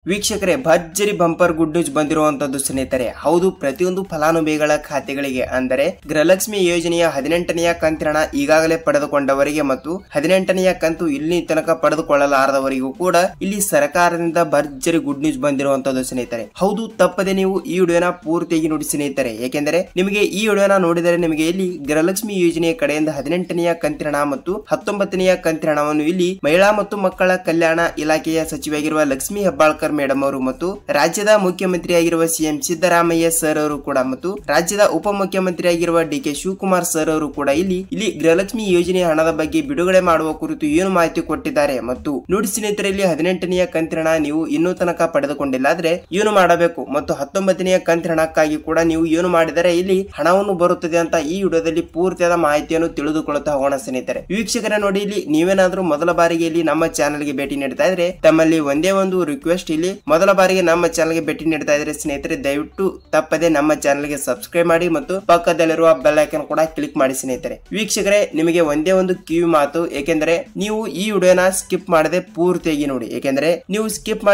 ವೀಕ್ಷಕರೇ, ಭರ್ಜರಿ bumper good news ಬಂದಿರುವಂತದ್ದು ಸ್ನೇಹಿತರೆ. ಹೌದು, ಪ್ರತಿಯೊಂದು ಫಲಾನುಭವಿಗಳ ಖಾತೆಗಳಿಗೆ ಅಂದರೆ ಗೃಹಲಕ್ಷ್ಮಿ ಯೋಜನೆಯ 18ನೆಯ ಕಂತಿನ ಈಗಾಗಲೇ ಪಡೆದುಕೊಂಡವರಿಗೆ ಮತ್ತು 18ನೆಯ ಕಂತು ಇಲ್ಲಿ ತನಕ ಪಡೆದುಕೊಳ್ಳಲಾರದವರಿಗೂ ಕೂಡ ಇಲ್ಲಿ ಸರ್ಕಾರದಿಂದ ಭರ್ಜರಿ ಗುಡ್ ನ್ಯೂಸ್ ಬಂದಿರುವಂತದ್ದು ಸ್ನೇಹಿತರೆ. ಹೌದು, ತಪ್ಪದೆ ನೀವು ಈ ವಿಡಿಯೋನ ಪೂರ್ತಿಯಾಗಿ ನೋಡಿ ಸ್ನೇಹಿತರೆ. ಏಕೆಂದರೆ ನಿಮಗೆ ಈ ವಿಡಿಯೋನ ನೋಡಿದರೆ ನಿಮಗೆ ಇಲ್ಲಿ ಗೃಹಲಕ್ಷ್ಮಿ ಯೋಜನೆಯ ಕಡೆಯಿಂದ 18ನೆಯ ಕಂತಿನ ಮತ್ತು 19ನೆಯ ಕಂತಿನ ಹಣವನ್ನು ಇಲ್ಲಿ ಮಹಿಳಾ ಮತ್ತು ಮಕ್ಕಳ ಕಲ್ಯಾಣ ಇಲಾಖೆಯ ಸಚಿವರಾಗಿರುವ ಲಕ್ಷ್ಮಿ ಹೆಬ್ಬಾಳ್ಕರ್ ಮೇಡಮ್ ಅವರು ಮತ್ತು ರಾಜ್ಯದ ಮುಖ್ಯಮಂತ್ರಿಯಾಗಿರುವ ಸಿಎಂ ಸಿದ್ದರಾಮಯ್ಯ ಸರ್ ಅವರು ಕೂಡ ಮತ್ತು ರಾಜ್ಯದ ಉಪಮುಖ್ಯಮಂತ್ರಿಯಾಗಿರುವ ಡಿಕೆ ಶಿವಕುಮಾರ್ ಸರ್ ಅವರು ಕೂಡ ಇಲ್ಲಿ ಗೃಹಲಕ್ಷ್ಮಿ ಯೋಜನೆಯ ಹಣದ ಬಗ್ಗೆ ಬಿಡುಗಡೆ ಮಾಡುವ ಕುರಿತು ಏನು ಮಾಹಿತಿ ಕೊಟ್ಟಿದ್ದಾರೆ ಮತ್ತು ನೋಡಿ ಸ್ನೇಹಿತರೆ, ಇಲ್ಲಿ 18ನೆಯ ಕಂತಿನ ನೀವು ಇನ್ನೂ ತನಕ ಪಡೆದುಕೊಂಡಿಲ್ಲ ಆದ್ರೆ ಏನು ಮಾಡಬೇಕು ಮತ್ತು 19ನೆಯ ಕಂತಿನ ಹಣಕ್ಕಾಗಿ ಕೂಡ ನೀವು ಏನು ಮಾಡಿದರೆ ಇಲ್ಲಿ ಹಣವನ್ನು ಬರುತ್ತದೆ ಅಂತ ಈ ವಿಡಿಯೋದಲ್ಲಿ ಪೂರ್ತಿಯಾದ ಮಾಹಿತಿಯನ್ನು ತಿಳಿದುಕೊಳ್ಳುತ್ತಾ ಹೋಗೋಣ ಸ್ನೇಹಿತರೆ. ವೀಕ್ಷಕರ ನೋಡಿ, ಇಲ್ಲಿ ನೀವೇನಾದ್ರೂ ಮೊದಲ ಬಾರಿಗೆ ಇಲ್ಲಿ ನಮ್ಮ ಚಾನೆಲ್ಗೆ ಭೇಟಿ ನೀಡ್ತಾ ಇದ್ರೆ ತಮ್ಮಲ್ಲಿ ಒಂದೇ ಒಂದು ರಿಕ್ವೆಸ್ಟ್, ಇಲ್ಲಿ ಮೊದಲ ಬಾರಿಗೆ ನಮ್ಮ ಚಾನೆಲ್ಗೆ ಭೇಟಿ ನೀಡ್ತಾ ಇದ್ರೆ ಸ್ನೇಹಿತರೆ ದಯವಿಟ್ಟು ತಪ್ಪದೆ ನಮ್ಮ ಚಾನೆಲ್ಗೆ ಸಬ್ಸ್ಕ್ರೈಬ್ ಮಾಡಿ ಮತ್ತು ಪಕ್ಕದಲ್ಲಿರುವ ಬೆಲ್ ಐಕಾನ್ ಕೂಡ ಕ್ಲಿಕ್ ಮಾಡಿ ಸ್ನೇಹಿತರೆ. ವೀಕ್ಷಕರೇ, ನಿಮಗೆ ಒಂದೇ ಒಂದು ಕಿವಿ ಮಾತು, ಏಕೆಂದರೆ ನೀವು ಈ ವಿಡಿಯೋನ ಸ್ಕಿಪ್ ಮಾಡದೆ ಪೂರ್ತಿಯಾಗಿ ನೋಡಿ. ಏಕೆಂದರೆ ನೀವು ಸ್ಕಿಪ್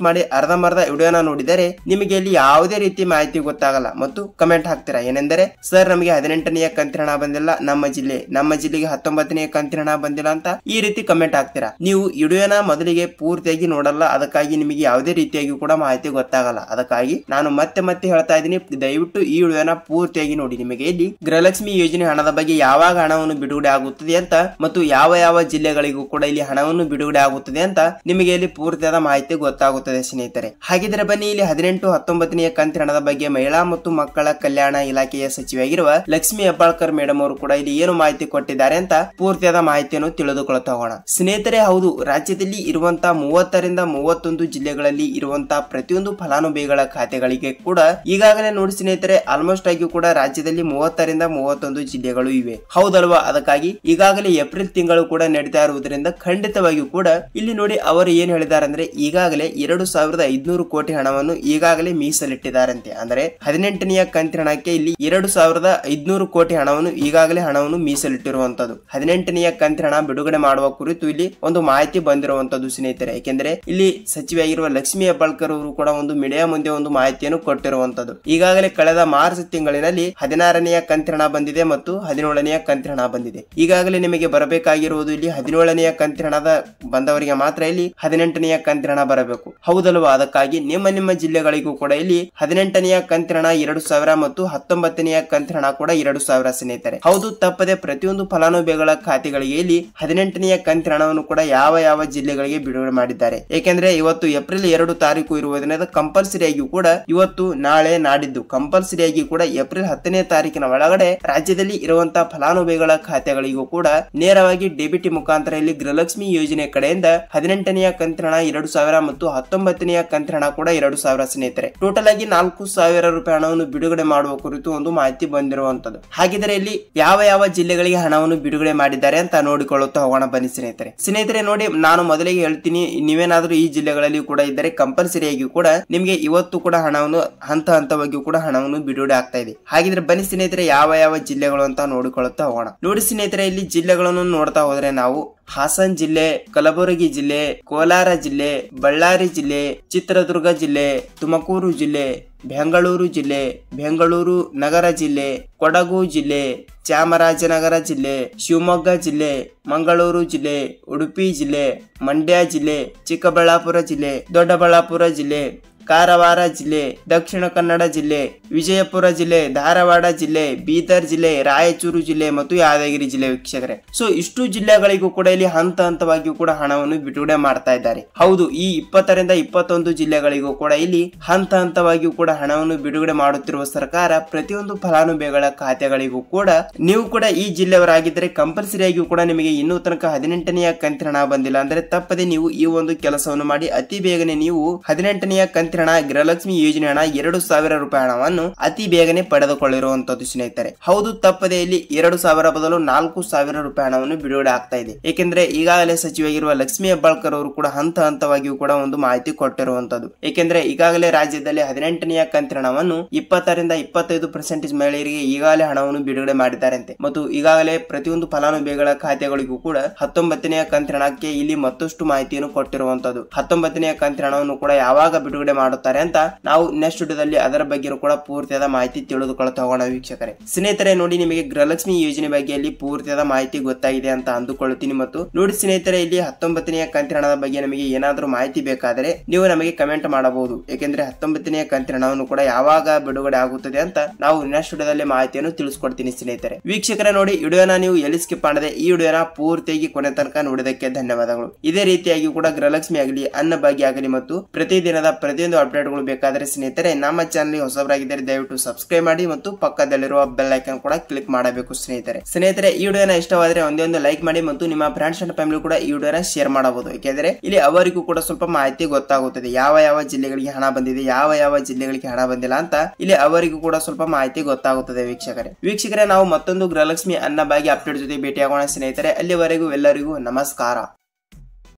ಮಾಡಿ ಅರ್ಧಂಬರ್ಧ ವಿಡಿಯೋನ ನೋಡಿದರೆ ನಿಮಗೆ ಇಲ್ಲಿ ಯಾವುದೇ ರೀತಿ ಮಾಹಿತಿ ಗೊತ್ತಾಗಲ್ಲ ಮತ್ತು ಕಮೆಂಟ್ ಹಾಕ್ತೀರಾ. ಏನೆಂದರೆ ಸರ್ ನಮಗೆ 18ನೆಯ ಕಂತಿನ ಹಣ ಬಂದಿಲ್ಲ, ನಮ್ಮ ಜಿಲ್ಲೆಗೆ 19ನೆಯ ಕಂತಿನ ಹಣ ಬಂದಿಲ್ಲ ಅಂತ ಈ ರೀತಿ ಕಮೆಂಟ್ ಹಾಕ್ತೀರಾ. ನೀವು ವಿಡಿಯೋನ ಮೊದಲಿಗೆ ಪೂರ್ತಿಯಾಗಿ ನೋಡಲ್ಲ, ಅದಕ್ಕಾಗಿ ನಿಮಗೆ ಯಾವುದೇ ರೀತಿಯಾಗಿ ಕೂಡ ಮಾಹಿತಿ ಗೊತ್ತಾಗಲ್ಲ. ಅದಕ್ಕಾಗಿ ನಾನು ಮತ್ತೆ ಹೇಳ್ತಾ ಇದ್ದೀನಿ, ದಯವಿಟ್ಟು ಈ ವಿಡಿಯೋನ ಪೂರ್ತಿಯಾಗಿ ನೋಡಿ. ನಿಮಗೆ ಇಲ್ಲಿ ಗೃಹಲಕ್ಷ್ಮಿ ಯೋಜನೆ ಹಣದ ಬಗ್ಗೆ ಯಾವಾಗ ಹಣವನ್ನು ಬಿಡುಗಡೆ ಆಗುತ್ತದೆ ಅಂತ ಮತ್ತು ಯಾವ ಜಿಲ್ಲೆಗಳಿಗೂ ಕೂಡ ಇಲ್ಲಿ ಹಣವನ್ನು ಬಿಡುಗಡೆ ಆಗುತ್ತದೆ ಅಂತ ನಿಮಗೆ ಇಲ್ಲಿ ಪೂರ್ತಿಯಾದ ಮಾಹಿತಿ ಗೊತ್ತಾಗುತ್ತದೆ ಸ್ನೇಹಿತರೆ. ಹಾಗಿದ್ರೆ ಬನ್ನಿ, ಇಲ್ಲಿ 18, 19ನೆಯ ಕಂತಿನ ಹಣದ ಬಗ್ಗೆ ಮಹಿಳಾ ಮತ್ತು ಮಕ್ಕಳ ಕಲ್ಯಾಣ ಇಲಾಖೆಯ ಸಚಿವರಾಗಿರುವ ಲಕ್ಷ್ಮಿ ಹೆಬ್ಬಾಳ್ಕರ್ ಮೇಡಮ್ ಅವರು ಕೂಡ ಇಲ್ಲಿ ಏನು ಮಾಹಿತಿ ಕೊಟ್ಟಿದ್ದಾರೆ ಅಂತ ಪೂರ್ತಿಯಾದ ಮಾಹಿತಿಯನ್ನು ತಿಳಿದುಕೊಳ್ಳುತ್ತಾ ಹೋಗೋಣ ಸ್ನೇಹಿತರೆ. ಹೌದು, ರಾಜ್ಯದಲ್ಲಿ ಇರುವಂತಹ 30ರಿಂದ 31 ಜಿಲ್ಲೆಗಳಲ್ಲಿ ಇರುವಂತಹ ಪ್ರತಿಯೊಂದು ಫಲಾನುಭವಿಗಳ ಖಾತೆಗಳಿಗೆ ಕೂಡ ಈಗಾಗಲೇ ನೋಡಿ ಸ್ನೇಹಿತರೆ, ಆಲ್ಮೋಸ್ಟ್ ಆಗಿ ಕೂಡ ರಾಜ್ಯದಲ್ಲಿ 30ರಿಂದ 31 ಜಿಲ್ಲೆಗಳು ಇವೆ, ಹೌದಲ್ವಾ? ಅದಕ್ಕಾಗಿ ಈಗಾಗಲೇ ಏಪ್ರಿಲ್ ತಿಂಗಳು ಕೂಡ ನಡೀತಾ ಇರುವುದರಿಂದ ಖಂಡಿತವಾಗಿಯೂ ಕೂಡ ಇಲ್ಲಿ ನೋಡಿ ಅವರು ಏನ್ ಹೇಳಿದ್ದಾರೆ ಅಂದ್ರೆ ಈಗಾಗಲೇ 2500 ಕೋಟಿ ಹಣವನ್ನು ಈಗಾಗಲೇ ಮೀಸಲಿಟ್ಟಿದ್ದಾರಂತೆ. ಅಂದ್ರೆ 18ನೆಯ ಕಂತಿನ ಹಣಕ್ಕೆ ಇಲ್ಲಿ 2500 ಕೋಟಿ ಹಣವನ್ನು ಮೀಸಲಿಟ್ಟಿರುವಂತದ್ದು. 18ನೆಯ ಕಂತಿನ ಹಣ ಬಿಡುಗಡೆ ಮಾಡುವ ಕುರಿತು ಇಲ್ಲಿ ಒಂದು ಮಾಹಿತಿ ಬಂದಿರುವಂತದ್ದು ಸ್ನೇಹಿತರೆ. ಏಕೆಂದರೆ ಇಲ್ಲಿ ಸಚಿವರಾಗಿರುವ ಲಕ್ಷ್ಮಿ ಹೆಬ್ಬಾಳ್ಕರ್ ಅವರು ಕೂಡ ಒಂದು ಮೀಡಿಯಾ ಮುಂದೆ ಒಂದು ಮಾಹಿತಿಯನ್ನು ಕೊಟ್ಟಿರುವಂತದ್ದು. ಈಗಾಗಲೇ ಕಳೆದ ಮಾರ್ಚ್ ತಿಂಗಳಿನಲ್ಲಿ 16ನೆಯ ಕಂತಿನ ಹಣ ಬಂದಿದೆ ಮತ್ತು 17ನೆಯ ಕಂತಿನ ಹಣ ಬಂದಿದೆ. ಈಗಾಗಲೇ ನಿಮಗೆ ಬರಬೇಕಾಗಿರುವುದು ಇಲ್ಲಿ 17ನೆಯ ಕಂತಿನ ಹಣದ ಬಂದವರಿಗೆ ಮಾತ್ರ ಇಲ್ಲಿ 18ನೆಯ ಕಂತಿನ ಹಣ ಬರಬೇಕು, ಹೌದಲ್ವಾ? ಅದಕ್ಕಾಗಿ ನಿಮ್ಮ ಜಿಲ್ಲೆಗಳಿಗೂ ಕೂಡ ಇಲ್ಲಿ 18ನೆಯ ಕಂತಿನ ಹಣ 2000 ಮತ್ತು 19ನೆಯ ಕಂತಿನ ಹಣ ಕೂಡ 2000 ಸ್ನೇಹಿತರೆ. ಹೌದು, ತಪ್ಪದೆ ಪ್ರತಿಯೊಂದು ಫಲಾನುಭವಿಗಳ ಖಾತೆಗಳಿಗೆ ಇಲ್ಲಿ 18ನೆಯ ಕಂತಿನ ಹಣವನ್ನು ಕೂಡ ಯಾವ ಜಿಲ್ಲೆಗಳಿಗೆ ಬಿಡುಗಡೆ ಮಾಡಿದ್ದಾರೆ. ಏಕೆಂದ್ರೆ ಇವತ್ತು ಏಪ್ರಿಲ್ 2 ತಾರೀಕು ಇರುವುದರಿಂದ ಕಂಪಲ್ಸರಿ ಆಗಿ ಕೂಡ ಇವತ್ತು ನಾಳೆ ನಾಡಿದ್ದು ಕಂಪಲ್ಸರಿ ಆಗಿ ಕೂಡ ಏಪ್ರಿಲ್ 10ನೇ ತಾರೀಕಿನ ಒಳಗಡೆ ರಾಜ್ಯದಲ್ಲಿ ಇರುವಂತಹ ಫಲಾನುಭವಿಗಳ ಖಾತೆಗಳಿಗೂ ಕೂಡ ನೇರವಾಗಿ ಡಿಬಿಟಿ ಮುಖಾಂತರ ಇಲ್ಲಿ ಗೃಹಲಕ್ಷ್ಮಿ ಯೋಜನೆ ಕಡೆಯಿಂದ 18ನೆಯ ಕಂತಿನ ಹಣ 2000 ಮತ್ತು 19ನೆಯ ಕಂತಿನ ಹಣ ಕೂಡ 2000 ಸ್ನೇಹಿತರೆ. ಟೋಟಲ್ ಆಗಿ 4000 ರೂಪಾಯಿ ಹಣವನ್ನು ಬಿಡುಗಡೆ ಮಾಡುವ ಕುರಿತು ಒಂದು ಮಾಹಿತಿ ಬಂದಿರುವಂತದ್ದು. ಹಾಗಿದ್ರೆ ಇಲ್ಲಿ ಯಾವ ಜಿಲ್ಲೆಗಳಿಗೆ ಹಣವನ್ನು ಬಿಡುಗಡೆ ಮಾಡಿದ್ದಾರೆ ಅಂತ ನೋಡಿಕೊಳ್ಳುತ್ತಾ ಹೋಗೋಣ ಬನ್ನಿ ಸ್ನೇಹಿತರೆ. ನೋಡಿ, ನಾನು ಮೊದಲಿಗೆ ಹೇಳ್ತೀನಿ, ನೀವೇನಾದ್ರೂ ಈ ಜಿಲ್ಲೆಗಳಲ್ಲಿ ಕೂಡ ಇದ್ದರೆ ಕಂಪಲ್ಸರಿ ಆಗಿ ಕೂಡ ನಿಮಗೆ ಇವತ್ತು ಕೂಡ ಹಣವನ್ನು ಹಂತವಾಗಿ ಕೂಡ ಹಣವನ್ನು ಬಿಡುಗಡೆ ಆಗ್ತಾ ಇದೆ. ಹಾಗಿದ್ರೆ ಬನ್ನಿ ಸ್ನೇಹಿತರೆ, ಯಾವ ಜಿಲ್ಲೆಗಳು ಅಂತ ನೋಡಿಕೊಳ್ಳುತ್ತಾ ಹೋಗೋಣ. ನೋಡಿ ಸ್ನೇಹಿತರೆ, ಇಲ್ಲಿ ಜಿಲ್ಲೆಗಳನ್ನು ನೋಡ್ತಾ ಹೋದ್ರೆ ನಾವು ಹಾಸನ್ ಜಿಲ್ಲೆ, ಕಲಬುರಗಿ ಜಿಲ್ಲೆ, ಕೋಲಾರ ಜಿಲ್ಲೆ, ಬಳ್ಳಾರಿ ಜಿಲ್ಲೆ, ಚಿತ್ರದುರ್ಗ ಜಿಲ್ಲೆ, ತುಮಕೂರು ಜಿಲ್ಲೆ, ಬೆಂಗಳೂರು ಜಿಲ್ಲೆ, ಬೆಂಗಳೂರು ನಗರ ಜಿಲ್ಲೆ, ಕೊಡಗು ಜಿಲ್ಲೆ, ಚಾಮರಾಜನಗರ ಜಿಲ್ಲೆ, ಶಿವಮೊಗ್ಗ ಜಿಲ್ಲೆ, ಮಂಗಳೂರು ಜಿಲ್ಲೆ, ಉಡುಪಿ ಜಿಲ್ಲೆ, ಮಂಡ್ಯ ಜಿಲ್ಲೆ, ಚಿಕ್ಕಬಳ್ಳಾಪುರ ಜಿಲ್ಲೆ, ದೊಡ್ಡಬಳ್ಳಾಪುರ ಜಿಲ್ಲೆ, ಕಾರವಾರ ಜಿಲ್ಲೆ, ದಕ್ಷಿಣ ಕನ್ನಡ ಜಿಲ್ಲೆ, ವಿಜಯಪುರ ಜಿಲ್ಲೆ, ಧಾರವಾಡ ಜಿಲ್ಲೆ, ಬೀದರ್ ಜಿಲ್ಲೆ, ರಾಯಚೂರು ಜಿಲ್ಲೆ ಮತ್ತು ಯಾದಗಿರಿ ಜಿಲ್ಲೆ. ವೀಕ್ಷಕರೇ, ಸೊ ಇಷ್ಟು ಜಿಲ್ಲೆಗಳಿಗೂ ಕೂಡ ಇಲ್ಲಿ ಹಂತವಾಗಿ ಕೂಡ ಹಣವನ್ನು ಬಿಡುಗಡೆ ಮಾಡ್ತಾ ಇದ್ದಾರೆ. ಹೌದು, ಈ 20ರಿಂದ 21 ಜಿಲ್ಲೆಗಳಿಗೂ ಕೂಡ ಇಲ್ಲಿ ಹಂತವಾಗಿ ಕೂಡ ಹಣವನ್ನು ಬಿಡುಗಡೆ ಮಾಡುತ್ತಿರುವ ಸರ್ಕಾರ ಪ್ರತಿಯೊಂದು ಫಲಾನುಭವಿಗಳ ಖಾತೆಗಳಿಗೂ ಕೂಡ ನೀವು ಕೂಡ ಈ ಜಿಲ್ಲೆಯವರಾಗಿದ್ದರೆ ಕಂಪಲ್ಸರಿ ಆಗಿ ಕೂಡ ನಿಮಗೆ ಇನ್ನೂ ತನಕ 18ನೆಯ ಕಂತಿನ ಹಣ ಬಂದಿಲ್ಲ ಅಂದ್ರೆ ತಪ್ಪದೆ ನೀವು ಈ ಒಂದು ಕೆಲಸವನ್ನು ಮಾಡಿ ಅತಿ ಬೇಗನೆ ನೀವು 18ನೆಯ ಕಂತಿನ ಕಂತಿನ ಹಣ ಗೃಹಲಕ್ಷ್ಮಿ ಯೋಜನೆ ಹಣ 2,000 ರೂಪಾಯಿ ಹಣವನ್ನು ಅತಿ ಬೇಗನೆ ಪಡೆದುಕೊಳ್ಳಿರುವಂತದ್ದು ಸ್ನೇಹಿತರೆ. ಹೌದು, ತಪ್ಪದೆ ಇಲ್ಲಿ 2,000 ಬದಲು 4,000 ರೂಪಾಯಿ ಹಣವನ್ನು ಬಿಡುಗಡೆ ಆಗ್ತಾ ಇದೆ. ಏಕೆಂದ್ರೆ ಈಗಾಗಲೇ ಸಚಿವರಾಗಿರುವ ಲಕ್ಷ್ಮಿ ಹೆಬ್ಬಾಳ್ಕರ್ ಅವರು ಕೂಡ ಹಂತ ಹಂತವಾಗಿಯೂ ಕೂಡ ಒಂದು ಮಾಹಿತಿ ಕೊಟ್ಟಿರುವಂತದ್ದು. ಏಕೆಂದ್ರೆ ಈಗಾಗಲೇ ರಾಜ್ಯದಲ್ಲಿ 18ನೇ ಕಂತಿನ ಹಣವನ್ನು 20ರಿಂದ 25% ಮಹಿಳೆಯರಿಗೆ ಈಗಾಗಲೇ ಹಣವನ್ನು ಬಿಡುಗಡೆ ಮಾಡಿದ್ದಾರಂತೆ. ಮತ್ತು ಈಗಾಗಲೇ ಪ್ರತಿಯೊಂದು ಫಲಾನುಭವಿಗಳ ಖಾತೆಗಳಿಗೂ ಕೂಡ 19ನೇ ಕಂತಿನ ಹಣಕ್ಕೆ ಇಲ್ಲಿ ಮತ್ತಷ್ಟು ಮಾಹಿತಿಯನ್ನು ಕೊಟ್ಟಿರುವಂತದ್ದು. 19ನೇ ಕಂತಿನ ಹಣವನ್ನು ಕೂಡ ಯಾವಾಗ ಬಿಡುಗಡೆ ಮಾಡುತ್ತಾರೆ ಅಂತ ನಾವು ನೆಕ್ಸ್ಟ್ ವಿಡಿಯೋದಲ್ಲಿ ಅದರ ಬಗ್ಗೆ ಕೂಡ ಪೂರ್ತಿಯಾದ ಮಾಹಿತಿ ತಿಳಿದುಕೊಳ್ಳುತ್ತಾ ಹೋಗೋಣ ವೀಕ್ಷಕರೇ. ಸ್ನೇಹಿತರೆ ನೋಡಿ, ನಿಮಗೆ ಗೃಹಲಕ್ಷ್ಮಿ ಯೋಜನೆ ಬಗ್ಗೆ ಇಲ್ಲಿ ಪೂರ್ತಿಯಾದ ಮಾಹಿತಿ ಗೊತ್ತಾಗಿದೆ ಅಂತ ಅಂದುಕೊಳ್ಳುತ್ತೀನಿ. ಮತ್ತು ನೋಡಿ ಸ್ನೇಹಿತರೆ, ಇಲ್ಲಿ 19ನೇ ಕಂತಿನ ಹಣದ ಬಗ್ಗೆ ನಮಗೆ ಏನಾದರೂ ಮಾಹಿತಿ ಬೇಕಾದರೆ ನೀವು ನಮಗೆ ಕಮೆಂಟ್ ಮಾಡಬಹುದು. ಏಕೆಂದ್ರೆ 19ನೇ ಕಂತಿನ ಹಣವನ್ನು ಕೂಡ ಯಾವಾಗ ಬಿಡುಗಡೆ ಆಗುತ್ತದೆ ಅಂತ ನಾವು ನೆಕ್ಸ್ಟ್ ವಿಡಿಯೋದಲ್ಲಿ ಮಾಹಿತಿಯನ್ನು ತಿಳಿಸ್ಕೊಡ್ತೀನಿ ಸ್ನೇಹಿತರೆ. ವೀಕ್ಷಕರೇ ನೋಡಿ, ವಿಡಿಯೋನ ನೀವು ಎಲ್ಲಿ ಸ್ಕಿಪ್ ಮಾಡದೆ ಈ ವಿಡಿಯೋನ ಪೂರ್ತಿಯಾಗಿ ಕೊನೆ ತನಕ ನೋಡಿದಕ್ಕೆ ಧನ್ಯವಾದಗಳು. ಇದೇ ರೀತಿಯಾಗಿ ಕೂಡ ಗೃಹಲಕ್ಷ್ಮಿ ಆಗಲಿ, ಅನ್ನಭಾಗ್ಯ ಆಗಲಿ ಮತ್ತು ಪ್ರತಿದಿನದ ಪ್ರತಿಯೊಂದು ಅಪ್ಡೇಟ್ಗಳು ಬೇಕಾದರೆ ಸ್ನೇಹಿತರೆ ನಮ್ಮ ಚಾನಲ್ ಹೊಸಬರಾಗಿದ್ದರೆ ದಯವಿಟ್ಟು ಸಬ್ಸ್ಕ್ರೈಬ್ ಮಾಡಿ ಮತ್ತು ಪಕ್ಕದಲ್ಲಿರುವ ಬೆಲ್ ಐಕಾನ್ ಕೂಡ ಕ್ಲಿಕ್ ಮಾಡಬೇಕು ಸ್ನೇಹಿತರೆ. ಈ ವಿಡಿಯೋನ ಇಷ್ಟವಾದರೆ ಒಂದೇ ಒಂದು ಲೈಕ್ ಮಾಡಿ ಮತ್ತು ನಿಮ್ಮ ಫ್ರೆಂಡ್ಸ್ ಅಂಡ್ ಫ್ಯಾಮಿಲಿ ಕೂಡ ಈ ವಿಡಿಯೋನ ಶೇರ್ ಮಾಡಬಹುದು. ಯಾಕೆಂದ್ರೆ ಇಲ್ಲಿ ಅವರಿಗೂ ಕೂಡ ಸ್ವಲ್ಪ ಮಾಹಿತಿ ಗೊತ್ತಾಗುತ್ತದೆ, ಯಾವ ಜಿಲ್ಲೆಗಳಿಗೆ ಹಣ ಬಂದಿದೆ, ಯಾವ ಜಿಲ್ಲೆಗಳಿಗೆ ಹಣ ಬಂದಿಲ್ಲ ಅಂತ ಇಲ್ಲಿ ಅವರಿಗೂ ಕೂಡ ಸ್ವಲ್ಪ ಮಾಹಿತಿ ಗೊತ್ತಾಗುತ್ತದೆ ವೀಕ್ಷಕರೇ. ನಾವು ಮತ್ತೊಂದು ಗೃಹಲಕ್ಷ್ಮಿ ಅನ್ನಭಾಗ್ಯ ಅಪ್ಡೇಟ್ ಜೊತೆ ಭೇಟಿಯಾಗೋಣ ಸ್ನೇಹಿತರೆ. ಅಲ್ಲಿವರೆಗೂ ಎಲ್ಲರಿಗೂ ನಮಸ್ಕಾರ.